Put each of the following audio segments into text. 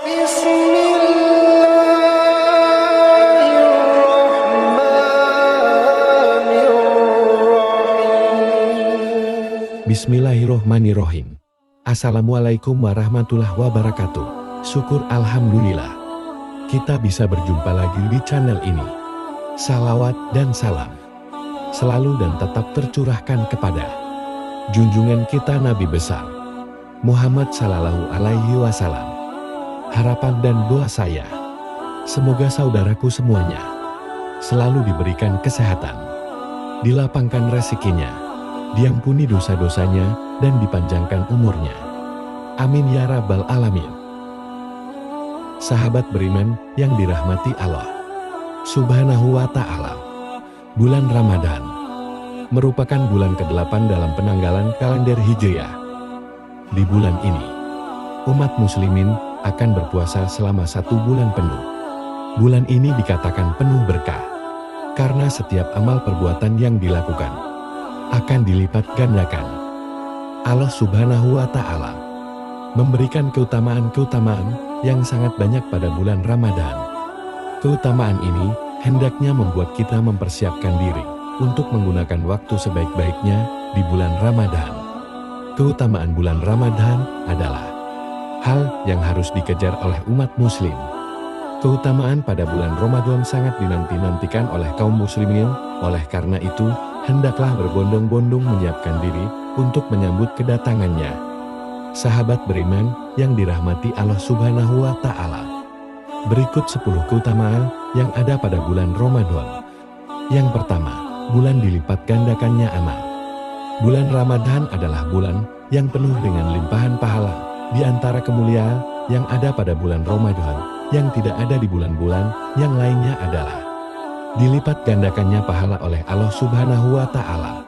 Bismillahirrohmanirrohim. Assalamualaikum warahmatullahi wabarakatuh. Syukur alhamdulillah, kita bisa berjumpa lagi di channel ini. Salawat dan salam selalu dan tetap tercurahkan kepada junjungan kita Nabi besar Muhammad Sallallahu Alaihi Wasallam. Harapan dan doa saya, semoga saudaraku semuanya selalu diberikan kesehatan, dilapangkan rezekinya, diampuni dosa-dosanya, dan dipanjangkan umurnya. Amin ya rabbal alamin. Sahabat beriman yang dirahmati Allah Subhanahu wa ta'ala, bulan Ramadan merupakan bulan ke-8 dalam penanggalan kalender Hijriah. Di bulan ini, umat muslimin akan berpuasa selama 1 bulan penuh. Bulan ini dikatakan penuh berkah, karena setiap amal perbuatan yang dilakukan akan dilipat gandakan. Allah Subhanahu wa ta'ala memberikan keutamaan-keutamaan yang sangat banyak pada bulan Ramadan. Keutamaan ini hendaknya membuat kita mempersiapkan diri untuk menggunakan waktu sebaik-baiknya di bulan Ramadan. Keutamaan bulan Ramadan adalah hal yang harus dikejar oleh umat muslim. Keutamaan pada bulan Ramadan sangat dinanti-nantikan oleh kaum muslimin, oleh karena itu, hendaklah berbondong-bondong menyiapkan diri untuk menyambut kedatangannya. Sahabat beriman yang dirahmati Allah Subhanahu wa ta'ala, berikut 10 keutamaan yang ada pada bulan Ramadan. Yang pertama, bulan dilipat gandakannya amal. Bulan Ramadan adalah bulan yang penuh dengan limpahan pahala. Di antara kemuliaan yang ada pada bulan Ramadan yang tidak ada di bulan-bulan yang lainnya adalah dilipat gandakannya pahala oleh Allah Subhanahu wa ta'ala.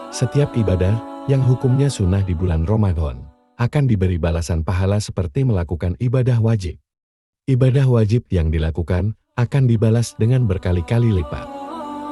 Setiap ibadah yang hukumnya sunnah di bulan Ramadan akan diberi balasan pahala seperti melakukan ibadah wajib. Ibadah wajib yang dilakukan akan dibalas dengan berkali-kali lipat.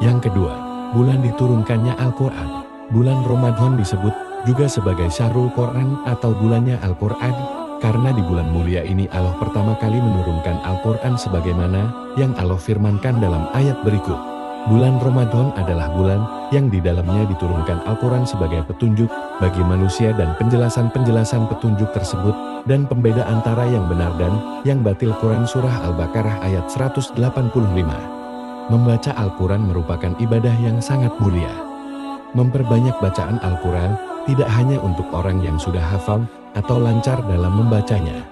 Yang kedua, bulan diturunkannya Al-Quran. Bulan Ramadan disebut juga sebagai Syahrul Quran atau bulannya Al-Quran, karena di bulan mulia ini Allah pertama kali menurunkan Al-Quran sebagaimana yang Allah firmankan dalam ayat berikut. Bulan Ramadan adalah bulan yang di dalamnya diturunkan Al-Quran sebagai petunjuk bagi manusia, dan penjelasan-penjelasan petunjuk tersebut dan pembeda antara yang benar dan yang batil. Quran Surah Al-Baqarah ayat 185. Membaca Al-Quran merupakan ibadah yang sangat mulia. Memperbanyak bacaan Al-Quran tidak hanya untuk orang yang sudah hafal atau lancar dalam membacanya,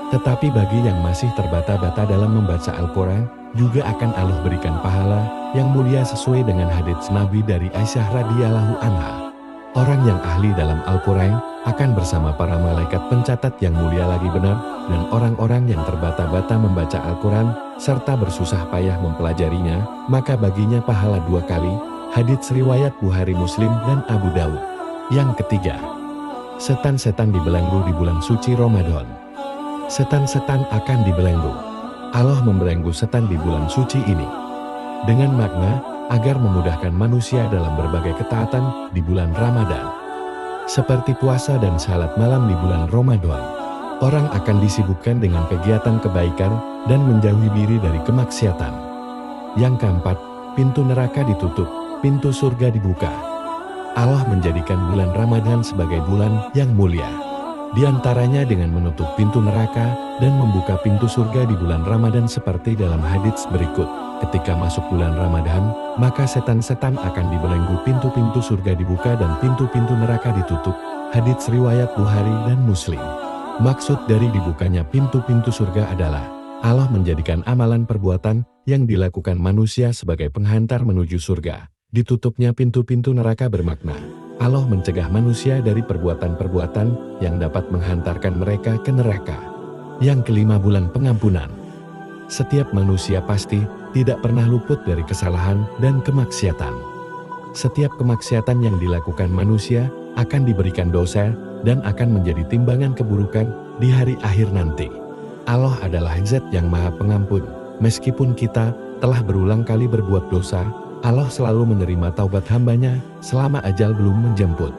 tetapi bagi yang masih terbata-bata dalam membaca Al-Quran, juga akan Allah berikan pahala yang mulia sesuai dengan hadits Nabi dari Aisyah radhiyallahu anha. Orang yang ahli dalam Al-Quran akan bersama para malaikat pencatat yang mulia lagi benar, dan orang-orang yang terbata-bata membaca Al-Quran serta bersusah payah mempelajarinya, maka baginya pahala 2 kali. Hadits riwayat Bukhari, Muslim, dan Abu Dawud. Yang ketiga, setan-setan dibelenggu di bulan suci Ramadan. Setan-setan akan dibelenggu. Allah membelenggu setan di bulan suci ini dengan makna agar memudahkan manusia dalam berbagai ketaatan di bulan Ramadan, seperti puasa dan salat malam di bulan Ramadan. Orang akan disibukkan dengan kegiatan kebaikan dan menjauhi diri dari kemaksiatan. Yang keempat, pintu neraka ditutup, pintu surga dibuka. Allah menjadikan bulan Ramadan sebagai bulan yang mulia, di antaranya dengan menutup pintu neraka dan membuka pintu surga di bulan Ramadan seperti dalam hadits berikut. Ketika masuk bulan Ramadan, maka setan-setan akan dibelenggu, pintu-pintu surga dibuka dan pintu-pintu neraka ditutup. Hadits riwayat Bukhari dan Muslim. Maksud dari dibukanya pintu-pintu surga adalah Allah menjadikan amalan perbuatan yang dilakukan manusia sebagai penghantar menuju surga. Ditutupnya pintu-pintu neraka bermakna Allah mencegah manusia dari perbuatan-perbuatan yang dapat menghantarkan mereka ke neraka. Yang kelima, bulan pengampunan. Setiap manusia pasti tidak pernah luput dari kesalahan dan kemaksiatan. Setiap kemaksiatan yang dilakukan manusia akan diberikan dosa dan akan menjadi timbangan keburukan di hari akhir nanti. Allah adalah Zat yang Maha Pengampun. Meskipun kita telah berulang kali berbuat dosa, Allah selalu menerima taubat hambanya selama ajal belum menjemput.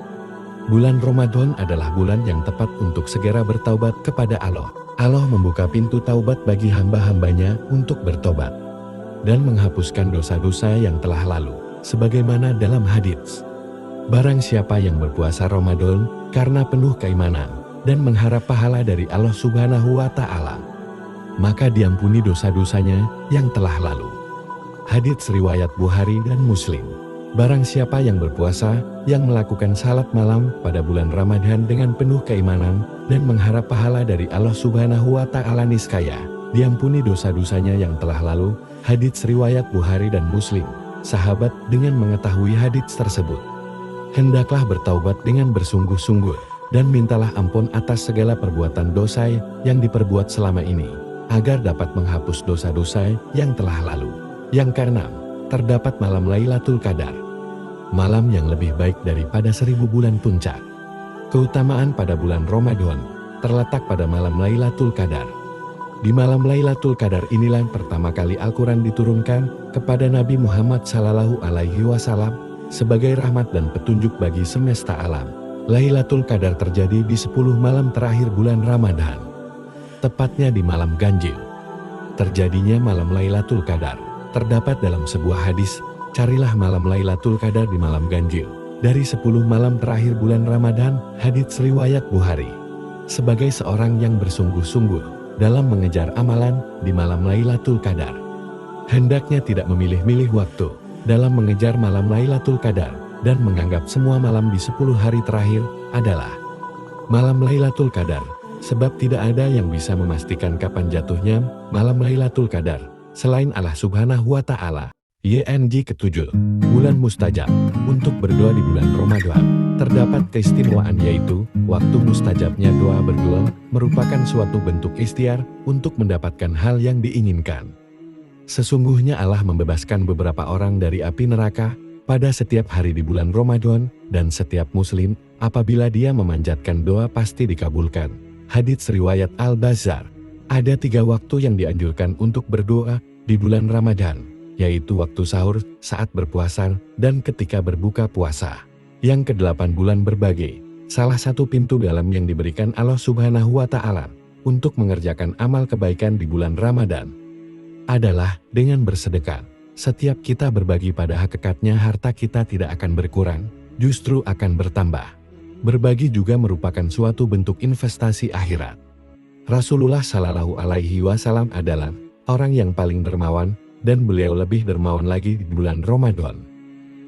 Bulan Ramadan adalah bulan yang tepat untuk segera bertaubat kepada Allah. Allah membuka pintu taubat bagi hamba-hambanya untuk bertobat dan menghapuskan dosa-dosa yang telah lalu, sebagaimana dalam hadits. Barang siapa yang berpuasa Ramadan karena penuh keimanan dan mengharap pahala dari Allah Subhanahu wa Ta'ala, maka diampuni dosa-dosanya yang telah lalu. Hadits riwayat Bukhari dan Muslim. Barang siapa yang berpuasa, yang melakukan salat malam pada bulan Ramadan dengan penuh keimanan dan mengharap pahala dari Allah Subhanahu wa Ta'ala, niscaya diampuni dosa-dosanya yang telah lalu. Hadits riwayat Bukhari dan Muslim. Sahabat dengan mengetahui hadits tersebut, hendaklah bertaubat dengan bersungguh-sungguh dan mintalah ampun atas segala perbuatan dosa yang diperbuat selama ini, agar dapat menghapus dosa-dosa yang telah lalu. Yang keenam, terdapat malam Lailatul Qadar, malam yang lebih baik daripada 1000 bulan puncak. Keutamaan pada bulan Ramadan terletak pada malam Lailatul Qadar. Di malam Lailatul Qadar inilah pertama kali Al-Quran diturunkan kepada Nabi Muhammad SAW sebagai rahmat dan petunjuk bagi semesta alam. Lailatul Qadar terjadi di 10 malam terakhir bulan Ramadan, tepatnya di malam ganjil. Terjadinya malam Lailatul Qadar terdapat dalam sebuah hadis, carilah malam Lailatul Qadar di malam ganjil dari 10 malam terakhir bulan Ramadan. Hadits riwayat Bukhari. Sebagai seorang yang bersungguh-sungguh dalam mengejar amalan di malam Lailatul Qadar, hendaknya tidak memilih-milih waktu dalam mengejar malam Lailatul Qadar dan menganggap semua malam di 10 hari terakhir adalah malam Lailatul Qadar, sebab tidak ada yang bisa memastikan kapan jatuhnya malam Lailatul Qadar selain Allah Subhanahu wa Ta'ala. YNG ke-7, bulan mustajab. Untuk berdoa di bulan Ramadan terdapat keistimewaan, yaitu waktu mustajabnya doa berdoa merupakan suatu bentuk ikhtiar untuk mendapatkan hal yang diinginkan. Sesungguhnya Allah membebaskan beberapa orang dari api neraka pada setiap hari di bulan Ramadan, dan setiap muslim apabila dia memanjatkan doa pasti dikabulkan. Hadits riwayat Al-Bazzar. Ada 3 waktu yang dianjurkan untuk berdoa di bulan Ramadan, yaitu waktu sahur, saat berpuasa, dan ketika berbuka puasa. Yang ke-8 bulan berbagai. Salah satu pintu dalam yang diberikan Allah Subhanahu wa Ta'ala untuk mengerjakan amal kebaikan di bulan Ramadan adalah dengan bersedekah. Setiap kita berbagi, pada hakikatnya harta kita tidak akan berkurang, justru akan bertambah. Berbagi juga merupakan suatu bentuk investasi akhirat. Rasulullah Shallallahu Alaihi Wasallam adalah orang yang paling dermawan, dan beliau lebih dermawan lagi di bulan Ramadan.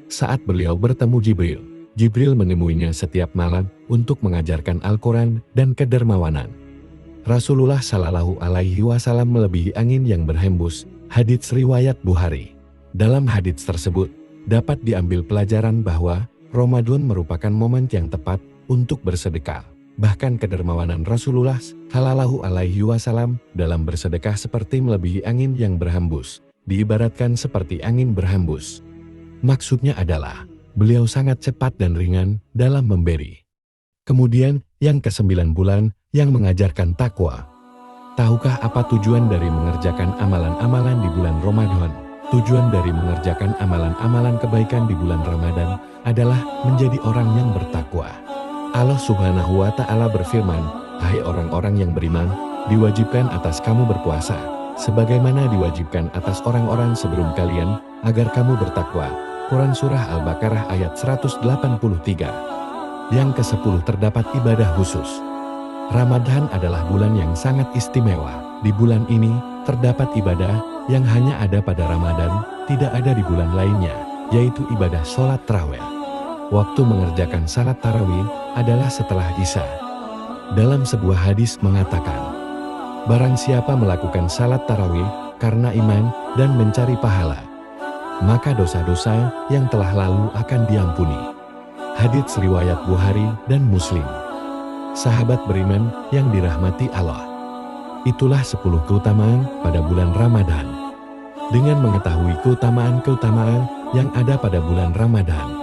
Saat beliau bertemu Jibril, Jibril menemuinya setiap malam untuk mengajarkan Al-Quran dan kedermawanan. Rasulullah Shallallahu Alaihi Wasallam melebihi angin yang berhembus. Hadits riwayat Bukhari. Dalam hadits tersebut dapat diambil pelajaran bahwa Ramadan merupakan momen yang tepat untuk bersedekah. Bahkan kedermawanan Rasulullah Shallallahu Alaihi Wasallam dalam bersedekah seperti melebihi angin yang berhembus. Diibaratkan seperti angin berhembus. Maksudnya adalah beliau sangat cepat dan ringan dalam memberi. Kemudian yang ke-9 bulan yang mengajarkan takwa. Tahukah apa tujuan dari mengerjakan amalan-amalan di bulan Ramadan? Tujuan dari mengerjakan amalan-amalan kebaikan di bulan Ramadan adalah menjadi orang yang bertakwa. Allah Subhanahu wa Ta'ala berfirman, "Hai orang-orang yang beriman, diwajibkan atas kamu berpuasa, sebagaimana diwajibkan atas orang-orang sebelum kalian, agar kamu bertakwa." Quran Surah Al-Baqarah ayat 183. Yang ke-10 terdapat ibadah khusus. Ramadan adalah bulan yang sangat istimewa. Di bulan ini terdapat ibadah yang hanya ada pada Ramadan, tidak ada di bulan lainnya, yaitu ibadah sholat tarawih. Waktu mengerjakan salat tarawih adalah setelah Isya. Dalam sebuah hadis mengatakan, barang siapa melakukan salat tarawih karena iman dan mencari pahala, maka dosa-dosa yang telah lalu akan diampuni. Hadits riwayat Bukhari dan Muslim. Sahabat beriman yang dirahmati Allah, itulah 10 keutamaan pada bulan Ramadan. Dengan mengetahui keutamaan-keutamaan yang ada pada bulan Ramadan,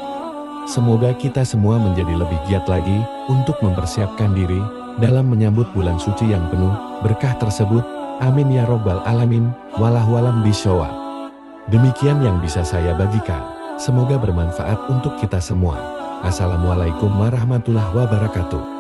semoga kita semua menjadi lebih giat lagi untuk mempersiapkan diri dalam menyambut bulan suci yang penuh berkah tersebut. Amin ya robbal alamin. Wallahu a'lam bishawab. Demikian yang bisa saya bagikan. Semoga bermanfaat untuk kita semua. Assalamualaikum warahmatullahi wabarakatuh.